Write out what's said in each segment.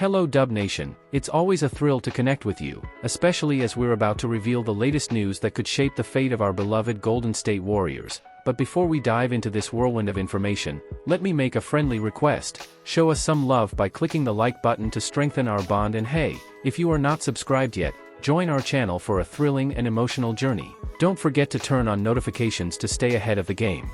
Hello Dub Nation, it's always a thrill to connect with you, especially as we're about to reveal the latest news that could shape the fate of our beloved Golden State Warriors. But before we dive into this whirlwind of information, let me make a friendly request. Show us some love by clicking the like button to strengthen our bond, and hey, if you are not subscribed yet, join our channel for a thrilling and emotional journey. Don't forget to turn on notifications to stay ahead of the game.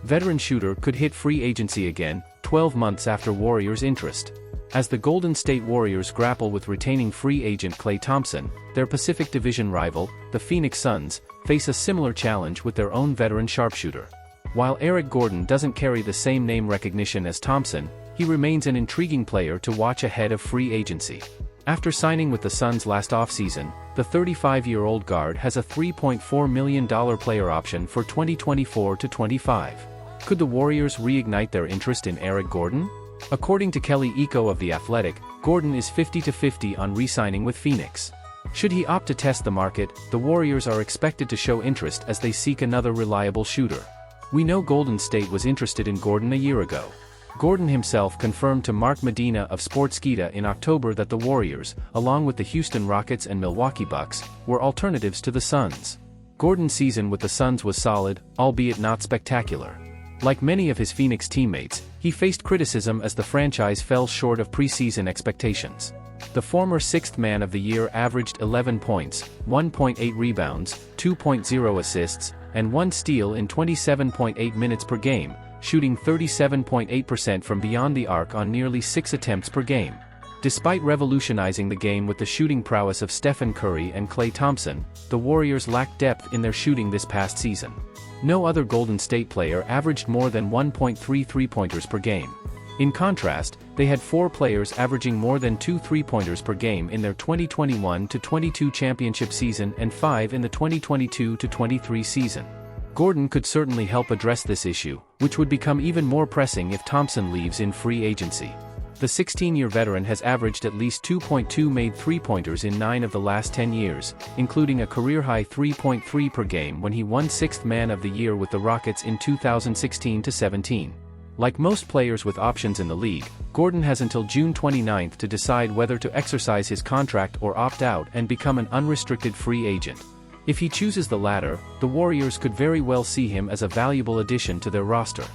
Veteran shooter could hit free agency again, 12 months after Warriors' interest. As the Golden State Warriors grapple with retaining free agent Klay Thompson, their Pacific Division rival, the Phoenix Suns, face a similar challenge with their own veteran sharpshooter. While Eric Gordon doesn't carry the same name recognition as Thompson, he remains an intriguing player to watch ahead of free agency. After signing with the Suns last offseason, the 35-year-old guard has a $3.4 million player option for 2024-25. Could the Warriors reignite their interest in Eric Gordon? According to Kelly Iko of The Athletic, Gordon is 50-50 on re-signing with Phoenix. Should he opt to test the market, the Warriors are expected to show interest as they seek another reliable shooter. We know Golden State was interested in Gordon a year ago. Gordon himself confirmed to Mark Medina of Sportskeeda in October that the Warriors, along with the Houston Rockets and Milwaukee Bucks, were alternatives to the Suns. Gordon's season with the Suns was solid, albeit not spectacular. Like many of his Phoenix teammates, he faced criticism as the franchise fell short of preseason expectations. The former sixth man of the year averaged 11 points, 1.8 rebounds, 2.0 assists, and 1 steal in 27.8 minutes per game, shooting 37.8% from beyond the arc on nearly 6 attempts per game. Despite revolutionizing the game with the shooting prowess of Stephen Curry and Klay Thompson, the Warriors lacked depth in their shooting this past season. No other Golden State player averaged more than 1.3 three-pointers per game. In contrast, they had 4 players averaging more than 2 three-pointers per game in their 2021-22 championship season and 5 in the 2022-23 season. Gordon could certainly help address this issue, which would become even more pressing if Thompson leaves in free agency. The 16-year veteran has averaged at least 2.2 made three-pointers in 9 of the last 10 years, including a career-high 3.3 per game when he won 6th Man of the Year with the Rockets in 2016-17. Like most players with options in the league, Gordon has until June 29 to decide whether to exercise his contract or opt out and become an unrestricted free agent. If he chooses the latter, the Warriors could very well see him as a valuable addition to their roster.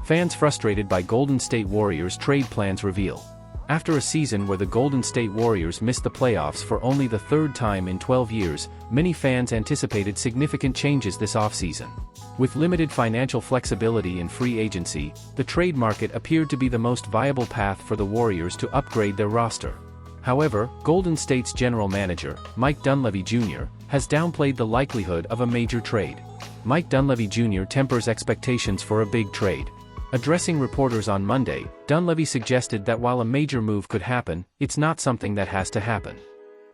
Fans frustrated by Golden State Warriors trade plans reveal. After a season where the Golden State Warriors missed the playoffs for only the 3rd time in 12 years, many fans anticipated significant changes this offseason. With limited financial flexibility in free agency, the trade market appeared to be the most viable path for the Warriors to upgrade their roster. However, Golden State's general manager, Mike Dunleavy Jr., has downplayed the likelihood of a major trade. Mike Dunleavy Jr. tempers expectations for a big trade. Addressing reporters on Monday, Dunleavy suggested that while a major move could happen, it's not something that has to happen.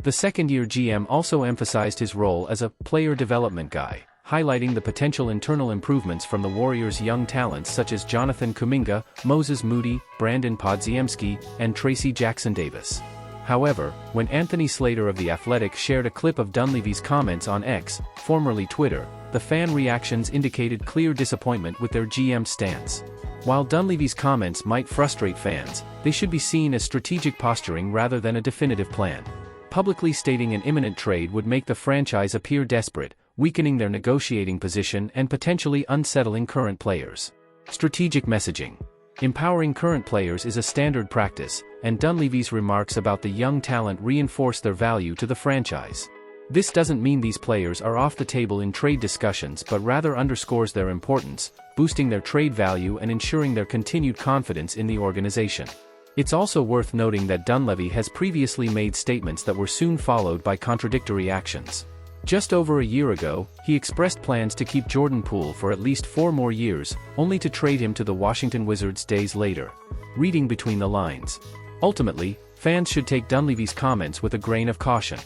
The second-year GM also emphasized his role as a player development guy, highlighting the potential internal improvements from the Warriors' young talents such as Jonathan Kuminga, Moses Moody, Brandon Podziemski, and Tracy Jackson-Davis. However, when Anthony Slater of The Athletic shared a clip of Dunleavy's comments on X, formerly Twitter, the fan reactions indicated clear disappointment with their GM's stance. While Dunleavy's comments might frustrate fans, they should be seen as strategic posturing rather than a definitive plan. Publicly stating an imminent trade would make the franchise appear desperate, weakening their negotiating position and potentially unsettling current players. Strategic messaging. Empowering current players is a standard practice, and Dunleavy's remarks about the young talent reinforce their value to the franchise. This doesn't mean these players are off the table in trade discussions but rather underscores their importance, boosting their trade value and ensuring their continued confidence in the organization. It's also worth noting that Dunleavy has previously made statements that were soon followed by contradictory actions. Just over a year ago, he expressed plans to keep Jordan Poole for at least 4 more years, only to trade him to the Washington Wizards days later. Reading between the lines. Ultimately, fans should take Dunleavy's comments with a grain of caution.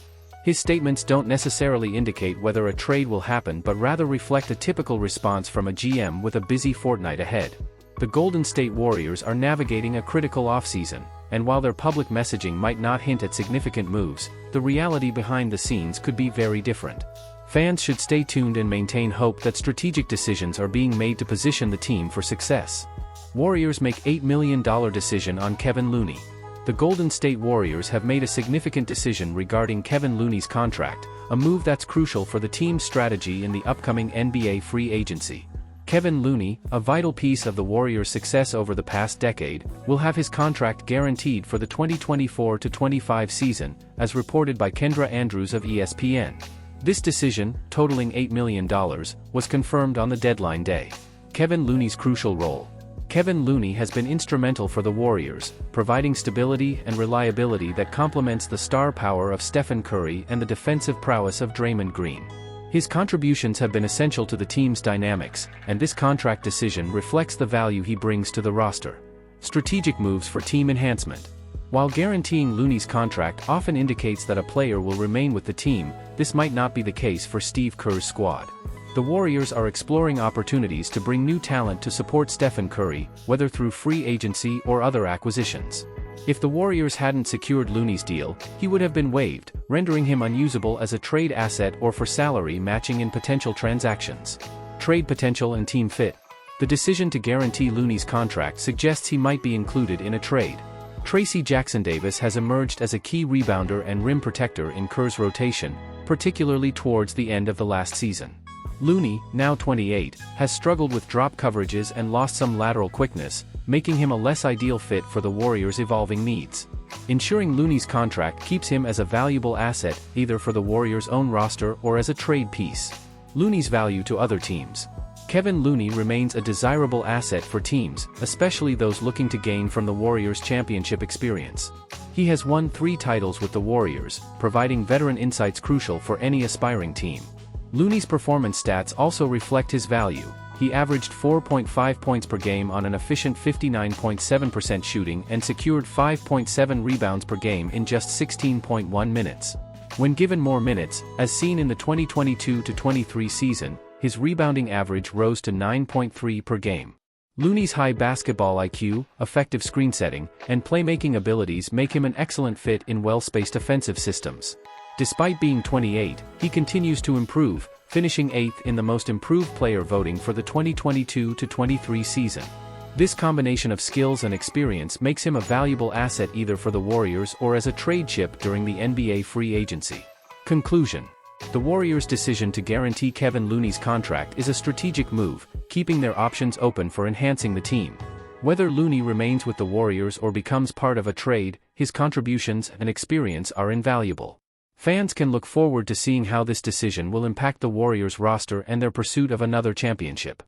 His statements don't necessarily indicate whether a trade will happen but rather reflect a typical response from a GM with a busy fortnight ahead. The Golden State Warriors are navigating a critical offseason, and while their public messaging might not hint at significant moves, the reality behind the scenes could be very different. Fans should stay tuned and maintain hope that strategic decisions are being made to position the team for success. Warriors make $8 million decision on Kevin Looney. The Golden State Warriors have made a significant decision regarding Kevin Looney's contract, a move that's crucial for the team's strategy in the upcoming NBA free agency. Kevin Looney, a vital piece of the Warriors' success over the past decade, will have his contract guaranteed for the 2024-25 season, as reported by Kendra Andrews of ESPN. This decision, totaling $8 million, was confirmed on the deadline day. Kevin Looney's crucial role. Kevin Looney has been instrumental for the Warriors, providing stability and reliability that complements the star power of Stephen Curry and the defensive prowess of Draymond Green. His contributions have been essential to the team's dynamics, and this contract decision reflects the value he brings to the roster. Strategic moves for team enhancement. While guaranteeing Looney's contract often indicates that a player will remain with the team, this might not be the case for Steve Kerr's squad. The Warriors are exploring opportunities to bring new talent to support Stephen Curry, whether through free agency or other acquisitions. If the Warriors hadn't secured Looney's deal, he would have been waived, rendering him unusable as a trade asset or for salary matching in potential transactions. Trade potential and team fit. The decision to guarantee Looney's contract suggests he might be included in a trade. Tracy Jackson-Davis has emerged as a key rebounder and rim protector in Kerr's rotation, particularly towards the end of the last season. Looney, now 28, has struggled with drop coverages and lost some lateral quickness, making him a less ideal fit for the Warriors' evolving needs. Ensuring Looney's contract keeps him as a valuable asset, either for the Warriors' own roster or as a trade piece. Looney's value to other teams. Kevin Looney remains a desirable asset for teams, especially those looking to gain from the Warriors' championship experience. He has won 3 titles with the Warriors, providing veteran insights crucial for any aspiring team. Looney's performance stats also reflect his value. He averaged 4.5 points per game on an efficient 59.7% shooting and secured 5.7 rebounds per game in just 16.1 minutes. When given more minutes, as seen in the 2022-23 season, his rebounding average rose to 9.3 per game. Looney's high basketball IQ, effective screen setting, and playmaking abilities make him an excellent fit in well-spaced offensive systems. Despite being 28, he continues to improve, finishing 8th in the most improved player voting for the 2022-23 season. This combination of skills and experience makes him a valuable asset either for the Warriors or as a trade chip during the NBA free agency. Conclusion. The Warriors' decision to guarantee Kevin Looney's contract is a strategic move, keeping their options open for enhancing the team. Whether Looney remains with the Warriors or becomes part of a trade, his contributions and experience are invaluable. Fans can look forward to seeing how this decision will impact the Warriors' roster and their pursuit of another championship.